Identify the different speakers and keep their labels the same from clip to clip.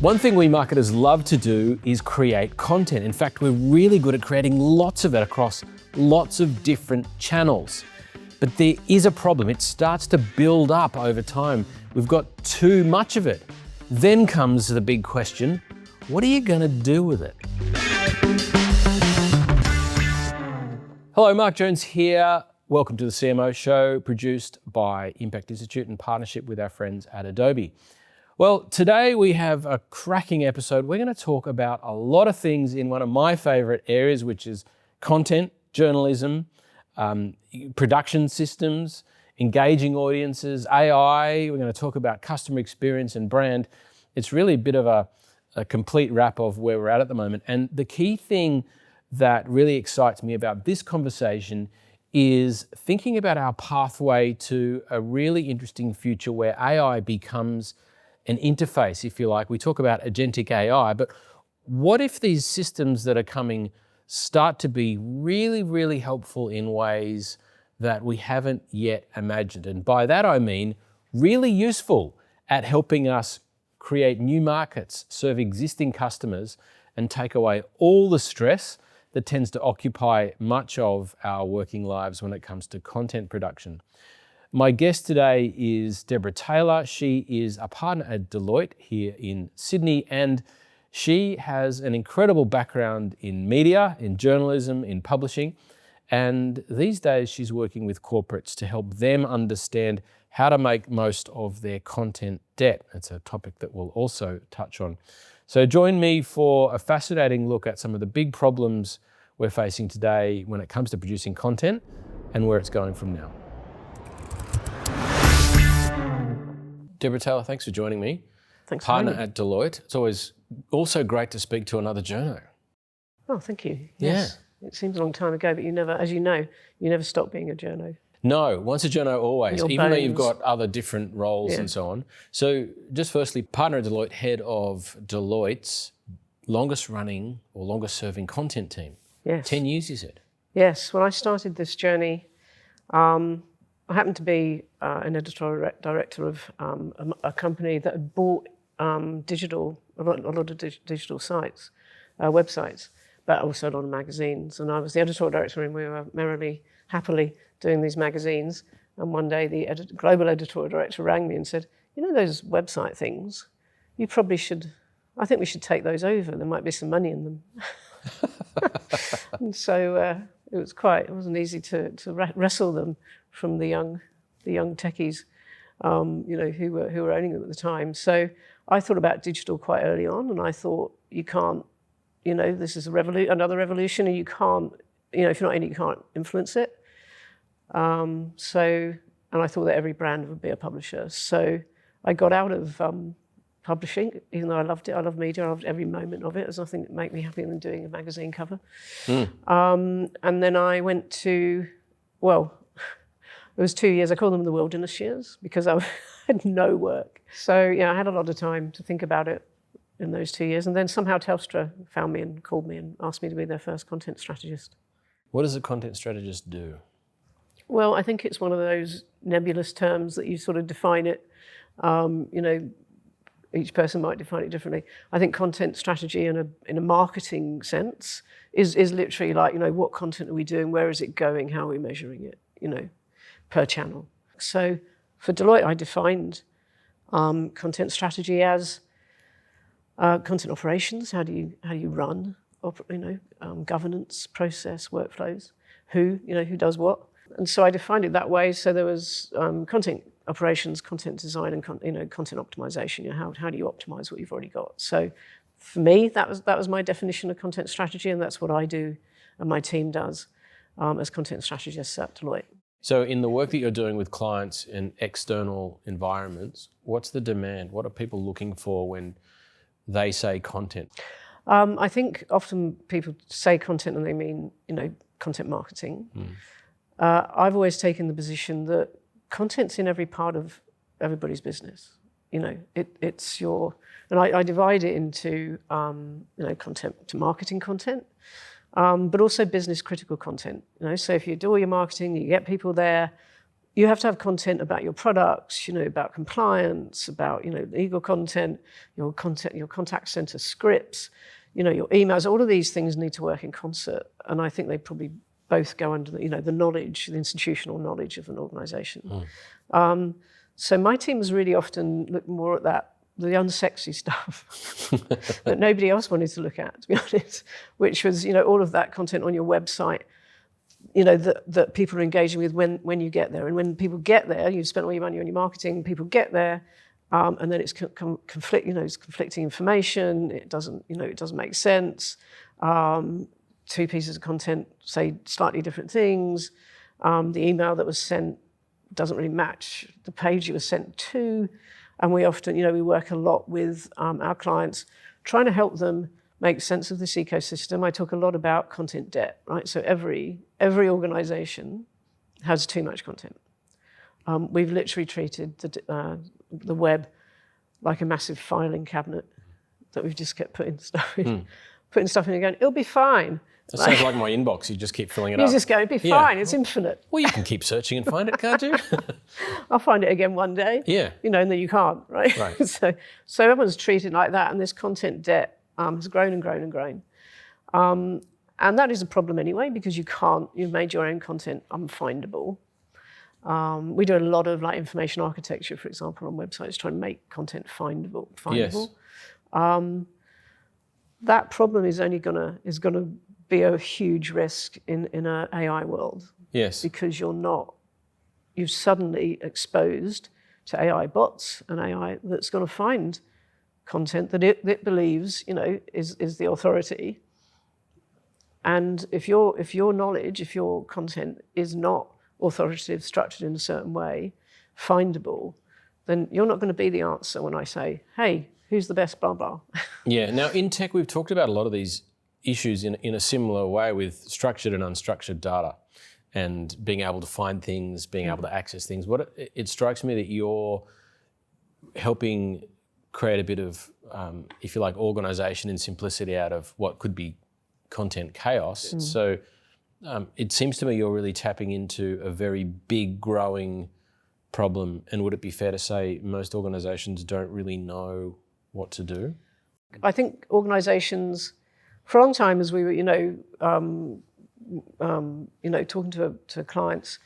Speaker 1: One thing we marketers love to do is create content. In fact, we're really good at creating lots of it across lots of different channels. But there is a problem. It starts to build up over time. We've got too much of it. Then comes the big question, what are you going to do with it? Hello, Mark Jones here. Welcome to the CMO Show, produced by Impact Institute in partnership with our friends at Adobe. Well, today we have a cracking episode. We're going to talk about a lot of things in one of my favorite areas, which is content, journalism, production systems, engaging audiences, AI. We're going to talk about customer experience and brand. It's really a bit of a complete wrap of where we're at the moment. And the key thing that really excites me about this conversation is thinking about our pathway to a really interesting future where AI becomes an interface, if you like. We talk about agentic AI, but what if these systems that are coming start to be really, really helpful in ways that we haven't yet imagined? And by that I mean really useful at helping us create new markets, serve existing customers, and take away all the stress that tends to occupy much of our working lives when it comes to content production. My guest today is Debra Taylor. She is a partner at Deloitte here in Sydney, and she has an incredible background in media, in journalism, in publishing. And these days she's working with corporates to help them understand how to make most of their content debt. It's a topic that we'll also touch on. So join me for a fascinating look at some of the big problems we're facing today when it comes to producing content and where it's going from now. Debra Taylor, thanks for joining me.
Speaker 2: Thanks
Speaker 1: Partner
Speaker 2: for having me.
Speaker 1: at Deloitte. It's always also great to speak to another journo.
Speaker 2: Oh, thank you. Yes. It seems a long time ago, but you never, as you know, you never stop being a journo.
Speaker 1: No, once a journo, always,
Speaker 2: Your
Speaker 1: even though
Speaker 2: bones.
Speaker 1: you've got other different roles and so on. So just firstly, partner at Deloitte, head of Deloitte's longest running or longest serving content team.
Speaker 2: Yes.
Speaker 1: 10 years, you said?
Speaker 2: Yes. When I started this journey, I happened to be an editorial director of a company that had bought a lot of digital sites, websites, but also a lot of magazines. And I was the editorial director, and we were merrily, happily doing these magazines. And one day the global editorial director rang me and said, you know those website things, you probably should, I think we should take those over. There might be some money in them. And so it wasn't easy to wrestle them from the young techies, who were owning them at the time. So I thought about digital quite early on, and I thought you can't, this is another revolution, and you can't, if you're not in it, you can't influence it. And I thought that every brand would be a publisher. So I got out of publishing, even though I loved it. I love media. I loved every moment of it. There's nothing that made me happier than doing a magazine cover. And then I went to, it was 2 years. I call them the wilderness years because I had no work. So I had a lot of time to think about it in those 2 years. And then somehow Telstra found me and called me and asked me to be their first content strategist.
Speaker 1: What does a content strategist do?
Speaker 2: Well, I think it's one of those nebulous terms that you sort of define it. Each person might define it differently. I think content strategy in a marketing sense is literally like, what content are we doing? Where is it going? How are we measuring it? Per channel. So for Deloitte, I defined content strategy as content operations. How do you run? Governance, process, workflows. Who does what? And so I defined it that way. So there was content operations, content design, and content optimization. How do you optimize what you've already got? So for me, that was my definition of content strategy, and that's what I do and my team does as content strategists at Deloitte.
Speaker 1: So in the work that you're doing with clients in external environments, what's the demand? What are people looking for when they say content?
Speaker 2: I think often people say content and they mean, content marketing. I've always taken the position that content's in every part of everybody's business. It's your, and I divide it into, content to marketing content, but also business critical content. So if you do all your marketing, you get people there, you have to have content about your products, about compliance, about, legal content, your contact center scripts, your emails. All of these things need to work in concert. And I think they probably both go under the knowledge, the institutional knowledge of an organization. So my teams really often look more at the unsexy stuff that nobody else wanted to look at, to be honest, which was, all of that content on your website, that people are engaging with when you get there. And when people get there, you've spent all your money on your marketing, people get there, and then it's it's conflicting information, it doesn't make sense. Two pieces of content say slightly different things. The email that was sent doesn't really match the page it was sent to. And we often, we work a lot with our clients, trying to help them make sense of this ecosystem. I talk a lot about content debt, right? So every organization has too much content. We've literally treated the web like a massive filing cabinet that we've just kept putting stuff in and going, it'll be fine.
Speaker 1: That sounds like my inbox. You just keep filling it up.
Speaker 2: You just go, it'll be fine. It's infinite.
Speaker 1: Well, you can keep searching and find it, can't you?
Speaker 2: I'll find it again one day.
Speaker 1: Yeah.
Speaker 2: And then you can't, right? So everyone's treated like that, and this content debt has grown and grown and grown. And that is a problem anyway, because you've made your own content unfindable. We do a lot of information architecture, for example, on websites, trying to make content findable.
Speaker 1: Yes.
Speaker 2: That problem is gonna be a huge risk in an AI world.
Speaker 1: Yes.
Speaker 2: Because you've suddenly exposed to AI bots and AI that's going to find content that it believes, is the authority. And if your knowledge, if your content is not authoritative, structured in a certain way, findable, then you're not going to be the answer when I say, hey, who's the best blah blah.
Speaker 1: Yeah. Now in tech, we've talked about a lot of these issues in a similar way with structured and unstructured data and being able to find things, being able to access things. It strikes me that you're helping create a bit of, if you like, organisation and simplicity out of what could be content chaos. So it seems to me you're really tapping into a very big growing problem. And would it be fair to say most organisations don't really know what to do?
Speaker 2: I think organisations, for a long time, as we were, talking to clients,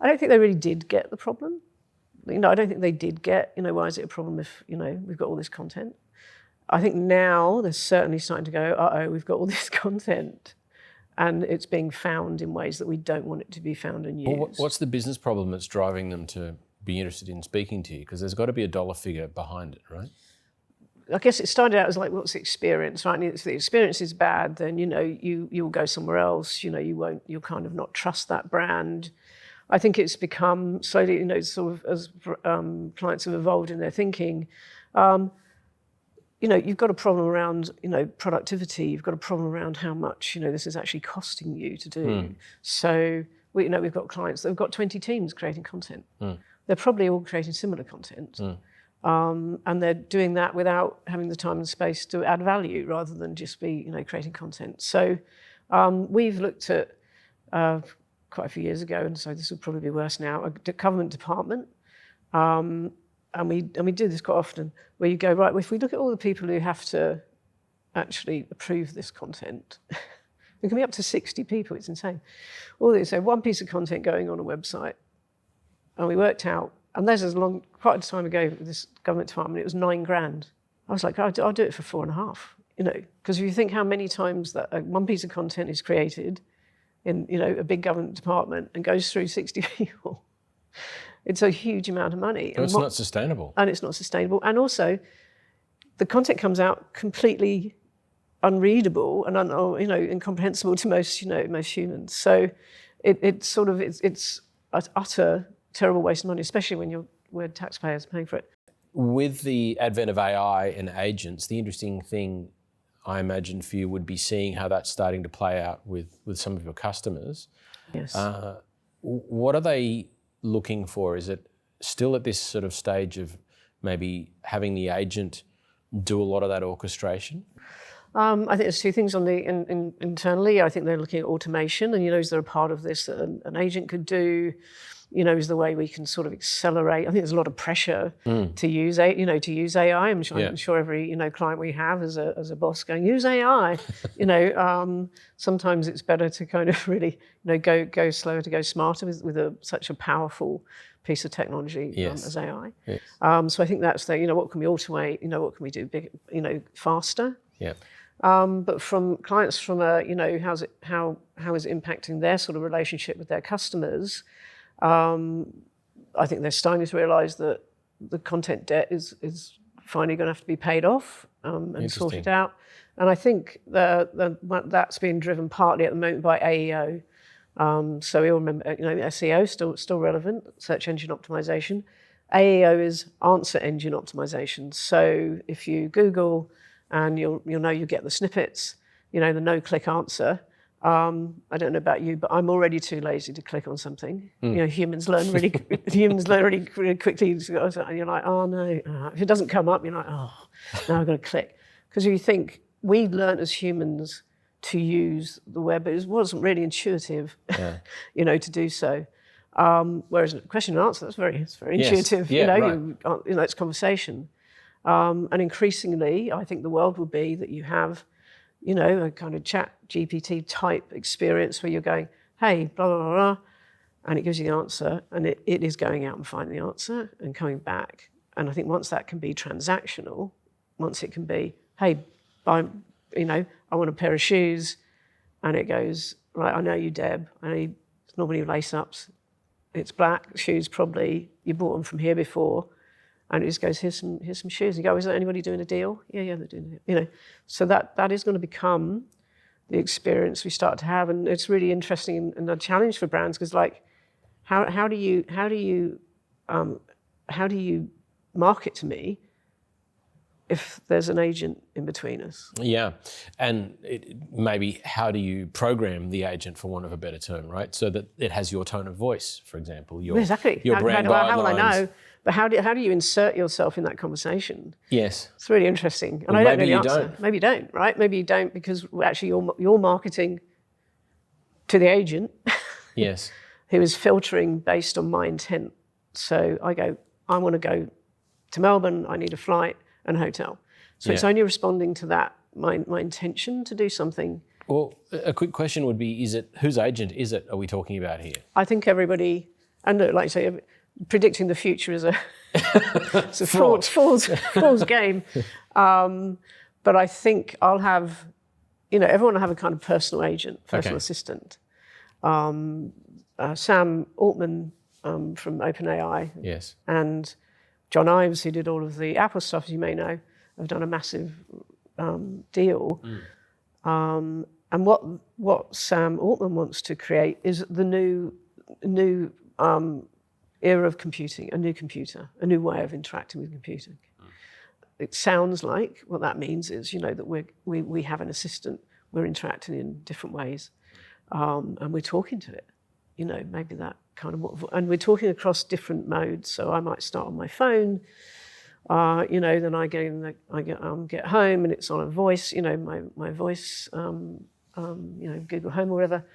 Speaker 2: I don't think they really did get the problem. I don't think they did get, why is it a problem if, we've got all this content? I think now they're certainly starting to go, we've got all this content, and it's being found in ways that we don't want it to be found and used.
Speaker 1: Well, what's the business problem that's driving them to be interested in speaking to you? Because there's got to be a dollar figure behind it, right?
Speaker 2: I guess it started out as what's the experience, right? And if the experience is bad, then you'll go somewhere else. You'll kind of not trust that brand. I think it's become slowly, sort of as clients have evolved in their thinking. You've got a problem around productivity. You've got a problem around how much this is actually costing you to do. So we've got clients that have got 20 teams creating content. They're probably all creating similar content. And they're doing that without having the time and space to add value, rather than just be, creating content. So we've looked at quite a few years ago, and so this will probably be worse now, a government department, and we do this quite often, where you go, right, well, if we look at all the people who have to actually approve this content, it can be up to 60 people. It's insane. All this, so one piece of content going on a website, and we worked out. And there's quite a time ago, this government department, it was $9,000. I was like, I'll do it for 4.5, because if you think how many times that one piece of content is created in, a big government department and goes through 60 people, it's a huge amount of money.
Speaker 1: But it's not sustainable.
Speaker 2: And it's not sustainable. And also, the content comes out completely unreadable and incomprehensible to most humans. So it's utter terrible waste of money, especially when we're taxpayers paying for it.
Speaker 1: With the advent of AI and agents, the interesting thing I imagine for you would be seeing how that's starting to play out with some of your customers.
Speaker 2: Yes.
Speaker 1: What are they looking for? Is it still at this sort of stage of maybe having the agent do a lot of that orchestration?
Speaker 2: I think there's two things on the internally. I think they're looking at automation, and is there a part of this that an agent could do? is the way we can sort of accelerate. I think there's a lot of pressure to use AI. I'm sure every client we have as a boss going, use AI. Sometimes it's better to kind of really go slower to go smarter with such a powerful piece of technology as AI.
Speaker 1: Yes.
Speaker 2: So I think that's what can we automate? What can we do faster?
Speaker 1: Yeah.
Speaker 2: But from clients, from how is it impacting their sort of relationship with their customers? I think they're starting to realise that the content debt is finally going to have to be paid off and sorted out. And I think that's being driven partly at the moment by AEO. So we all remember, SEO still relevant, search engine optimization. AEO is answer engine optimization. So if you Google and you'll you get the snippets, the no-click answer. I don't know about you, but I'm already too lazy to click on something. Humans learn really quickly, and you're like, oh no. If it doesn't come up, you're like, oh, now I've got to click. Because you think we learned as humans to use the web, but it wasn't really intuitive, to do so. Whereas question and answer, it's very intuitive. It's conversation. And increasingly, I think the world will be that you have, a kind of chat GPT type experience where you're going, hey, blah, blah, blah, blah, and it gives you the answer, and it is going out and finding the answer and coming back. And I think once that can be transactional, once it can be, hey, I want a pair of shoes, and it goes, right, I know you, Deb, it's normally lace-ups, it's black shoes probably, you bought them from here before, and it just goes, here's some shoes. You go, is there anybody doing a deal? Yeah, they're doing a deal. So that is going to become the experience we start to have, and it's really interesting and a challenge for brands because, like, how do you market to me if there's an agent in between us?
Speaker 1: Yeah, and maybe how do you program the agent, for want of a better term, right? So that it has your tone of voice, for example, your brand guidelines. How will I know? But how do you insert yourself in that conversation? Yes. It's really interesting. And I don't know the answer. Don't. Maybe you don't, right? Maybe you don't because actually you're marketing to the agent. Yes. Who is filtering based on my intent. So I go, I want to go to Melbourne, I need a flight and a hotel. So it's only responding to that, my intention to do something. Well, a quick question would be, whose agent are we talking about here? I think everybody, and like I say, predicting the future is it's a fool's game. But I think I'll have, everyone will have a kind of personal agent, personal assistant. Sam Altman from OpenAI. Yes. And John Ives, who did all of the Apple stuff, as you may know, have done a massive deal. And what Sam Altman wants to create is the new era of computing, a new computer, a new way of interacting with computing. It sounds like what that means is, that we have an assistant, we're interacting in different ways, and we're talking to it. Maybe that kind of, and we're talking across different modes. So I might start on my phone, then I get home and it's on a voice, my voice, Google Home or whatever.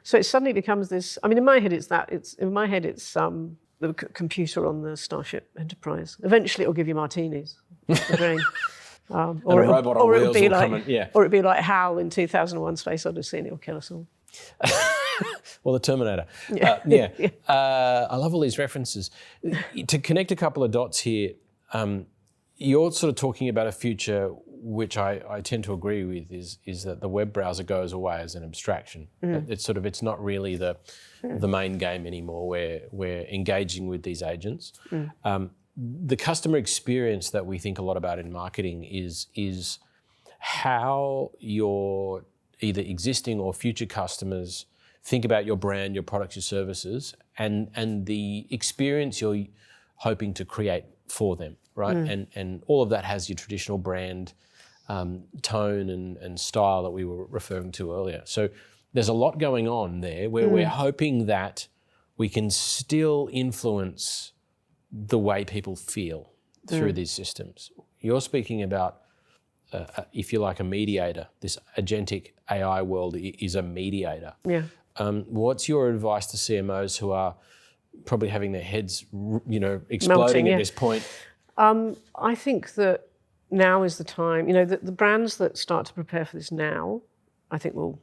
Speaker 1: So it suddenly becomes this. I mean, in my head it's the computer on the Starship Enterprise. Eventually, it'll give you martinis. The dream. Or a robot on wheels will come in. Or it'd be like HAL in 2001: Space Odyssey, and it'll kill us all. Well, the Terminator. I love all these references. To connect a couple of dots here, you're sort of talking about a future which I tend to agree with is that the web browser goes away as an abstraction. It's not really the main game anymore where we're engaging with these agents. The customer experience that we think a lot about in marketing is how your either existing or future customers think about your brand, your products, your services, and the experience you're hoping to create for them, right? And all of that has your traditional brand tone and style that we were referring to earlier. So there's a lot going on there where we're hoping that we can still influence the way people feel through these systems. You're speaking about, if you like, a mediator. This agentic AI world is a mediator. Yeah. What's your advice to CMOs who are probably having their heads, exploding at this point?
Speaker 2: I think that now is the time. The brands that start to prepare for this now, I think will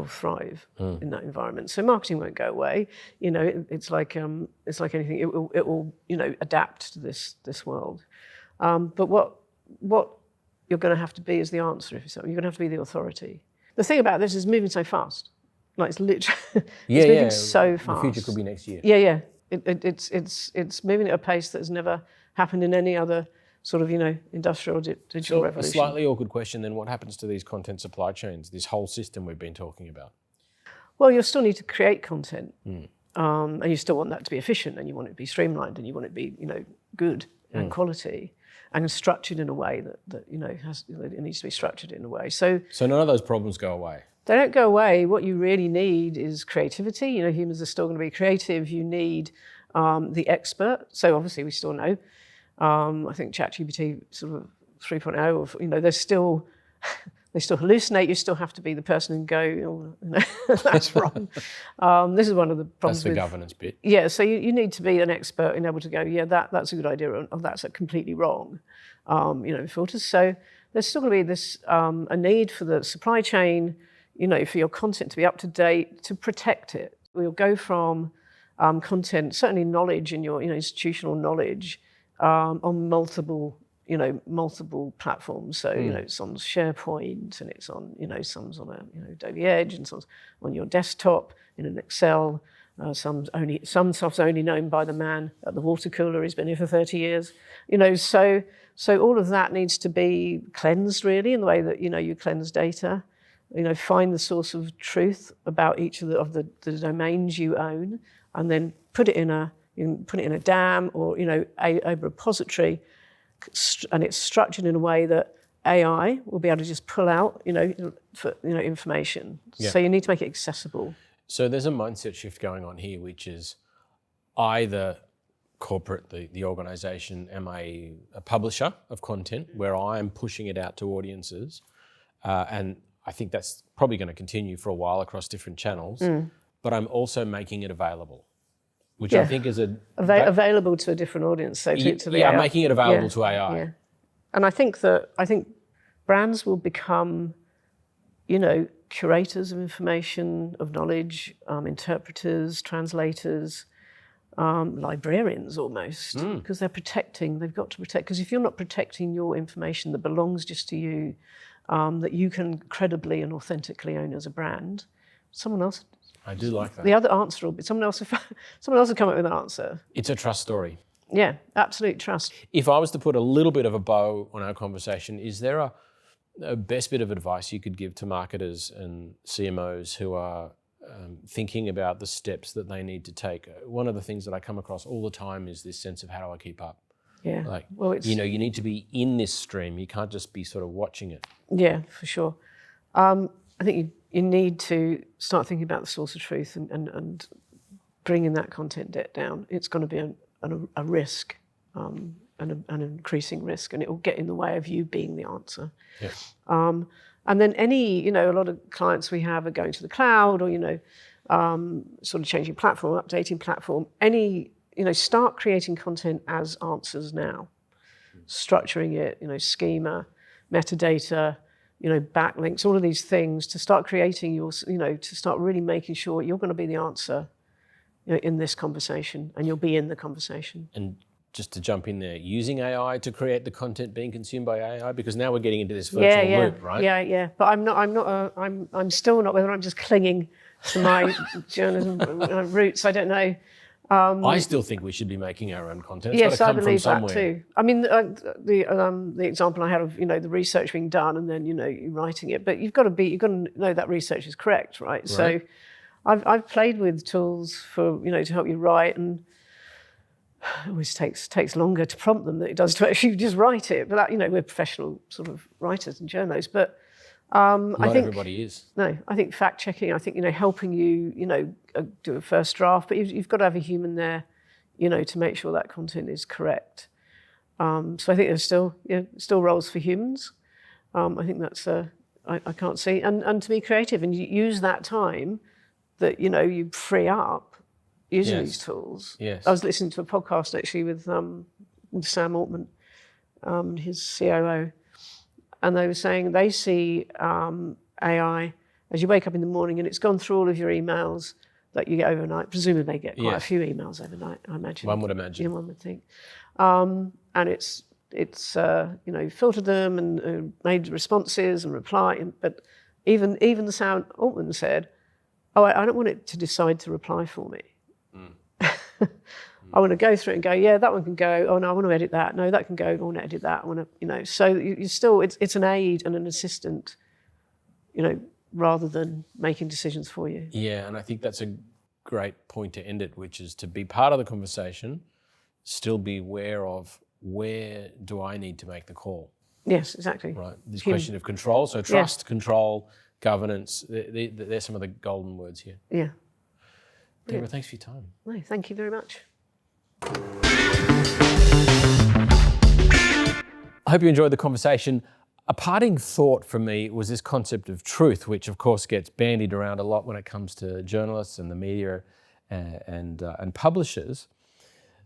Speaker 2: thrive in that environment. So marketing won't go away. It's like anything. It will adapt to this world. But what you're going to have to be is the answer. You're going to have to be the authority. The thing about this is moving so fast. Like it's literally it's moving so fast.
Speaker 1: The future could be next year.
Speaker 2: Yeah. It's moving at a pace that has never happened in any other sort of industrial digital revolution.
Speaker 1: A slightly awkward question then: what happens to these content supply chains? This whole system we've been talking about.
Speaker 2: Well, you'll still need to create content, and you still want that to be efficient, and you want it to be streamlined, and you want it to be good and quality, and structured in a way that it needs to be structured in a way. So
Speaker 1: none of those problems go away.
Speaker 2: They don't go away. What you really need is creativity. Humans are still going to be creative. You need the expert. So obviously we still know. I think ChatGPT sort of 3.0, they still hallucinate. You still have to be the person and go, that's wrong. This is one of the problems.
Speaker 1: That's the governance bit.
Speaker 2: Yeah, so you need to be an expert and able to go, that's a good idea, or that's completely wrong. Filters. So there's still going to be this a need for the supply chain, for your content to be up to date, to protect it. We'll go from content, certainly knowledge in your institutional knowledge, on multiple platforms. So it's on SharePoint, and it's on some's on a Adobe Edge, and some's on your desktop in an Excel. Some stuff's only known by the man at the water cooler. He's been here for 30 years. So all of that needs to be cleansed really in the way that you cleanse data. Find the source of truth about each of the domains you own, and then put it in a DAM or a repository, and it's structured in a way that AI will be able to just pull out information.
Speaker 1: Yeah.
Speaker 2: So you need to make it accessible.
Speaker 1: So there's a mindset shift going on here, which is either corporate, the organisation, am a publisher of content where I am pushing it out to audiences, and I think that's probably going to continue for a while across different channels, but I'm also making it available, which I think is
Speaker 2: available to a different audience. So to the AI.
Speaker 1: I'm making it available to AI.
Speaker 2: Yeah. And I think brands will become, curators of information, of knowledge, interpreters, translators, librarians almost, because they've got to protect. Because if you're not protecting your information that belongs just to you, that you can credibly and authentically own as a brand, someone else.
Speaker 1: I do like that.
Speaker 2: The other answer will be someone else will come up with an answer.
Speaker 1: It's a trust story.
Speaker 2: Yeah, absolute trust.
Speaker 1: If I was to put a little bit of a bow on our conversation, is there a best bit of advice you could give to marketers and CMOs who are thinking about the steps that they need to take? One of the things that I come across all the time is this sense of how do I keep up?
Speaker 2: Yeah.
Speaker 1: You need to be in this stream. You can't just be sort of watching it.
Speaker 2: Yeah, for sure. I think you need to start thinking about the source of truth and bringing that content down. It's going to be a risk, an increasing risk, and it will get in the way of you being the answer.
Speaker 1: Yeah.
Speaker 2: And then a lot of clients we have are going to the cloud or, sort of changing platform, updating platform. Start creating content as answers now. Structuring it, schema, metadata, backlinks, all of these things to start creating to start really making sure you're going to be the answer in this conversation, and you'll be in the conversation.
Speaker 1: And just to jump in there, using AI to create the content being consumed by AI, because now we're getting into this virtual loop, right?
Speaker 2: Yeah. But I'm still not, whether I'm just clinging to my journalism roots, I don't know.
Speaker 1: I still think we should be making our own content. It's
Speaker 2: yes,
Speaker 1: got to
Speaker 2: I
Speaker 1: come
Speaker 2: believe
Speaker 1: from
Speaker 2: that
Speaker 1: somewhere.
Speaker 2: too. I mean, the example I had of the research being done and then you writing it, but you've got to know that research is correct, right? So, I've played with tools for to help you write, and it always takes longer to prompt them than it does to actually just write it. But that, we're professional sort of writers and journalists, but.
Speaker 1: Not everybody is.
Speaker 2: No, I think fact checking. I think helping you do a first draft, but you've got to have a human there, to make sure that content is correct. So I think there's still roles for humans. I think that's I can't see and to be creative and use that time that you free up using
Speaker 1: Yes.
Speaker 2: these tools.
Speaker 1: Yes.
Speaker 2: I was listening to a podcast actually with Sam Altman, his COO, and they were saying they see AI as you wake up in the morning and it's gone through all of your emails that you get overnight. Presumably they get quite a few emails overnight, I imagine.
Speaker 1: One would imagine.
Speaker 2: Yeah, one would think. And it's filtered them and made responses and reply. But even the Sam Altman said, I don't want it to decide to reply for me. I want to go through it and go, yeah, that one can go. Oh no, I want to edit that. No, that can go. I want to edit that. I want to, So you still, it's an aid and an assistant, rather than making decisions for you.
Speaker 1: Yeah, and I think that's a great point to end it, which is to be part of the conversation, still be aware of where do I need to make the call.
Speaker 2: Yes, exactly.
Speaker 1: Right. This question of control. So trust, control, governance. They're some of the golden words here.
Speaker 2: Yeah.
Speaker 1: Debra, thanks for your time.
Speaker 2: No, thank you very much.
Speaker 1: I hope you enjoyed the conversation. A parting thought for me was this concept of truth, which of course gets bandied around a lot when it comes to journalists and the media and publishers.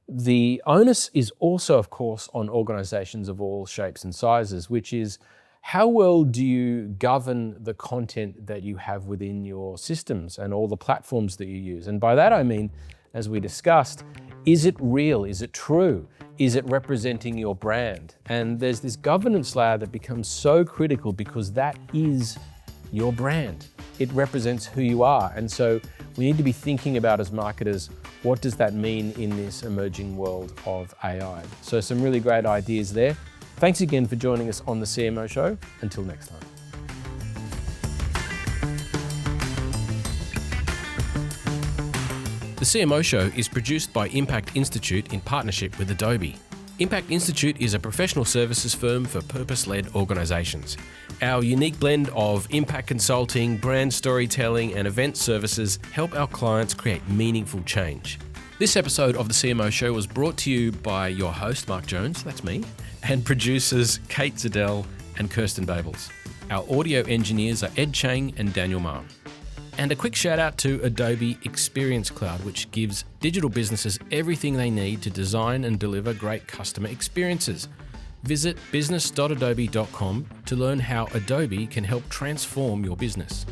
Speaker 1: The onus is also, of course, on organisations of all shapes and sizes, which is how well do you govern the content that you have within your systems and all the platforms that you use? And by that I mean, as we discussed, is it real? Is it true? Is it representing your brand? And there's this governance layer that becomes so critical because that is your brand. It represents who you are. And so we need to be thinking about, as marketers, what does that mean in this emerging world of AI? So some really great ideas there. Thanks again for joining us on the CMO Show. Until next time. The CMO Show is produced by Impact Institute in partnership with Adobe. Impact Institute is a professional services firm for purpose-led organisations. Our unique blend of impact consulting, brand storytelling and event services help our clients create meaningful change. This episode of the CMO Show was brought to you by your host, Mark Jones, that's me, and producers Kate Zadell and Kirsten Babels. Our audio engineers are Ed Chang and Daniel Marr. And a quick shout out to Adobe Experience Cloud, which gives digital businesses everything they need to design and deliver great customer experiences. Visit business.adobe.com to learn how Adobe can help transform your business.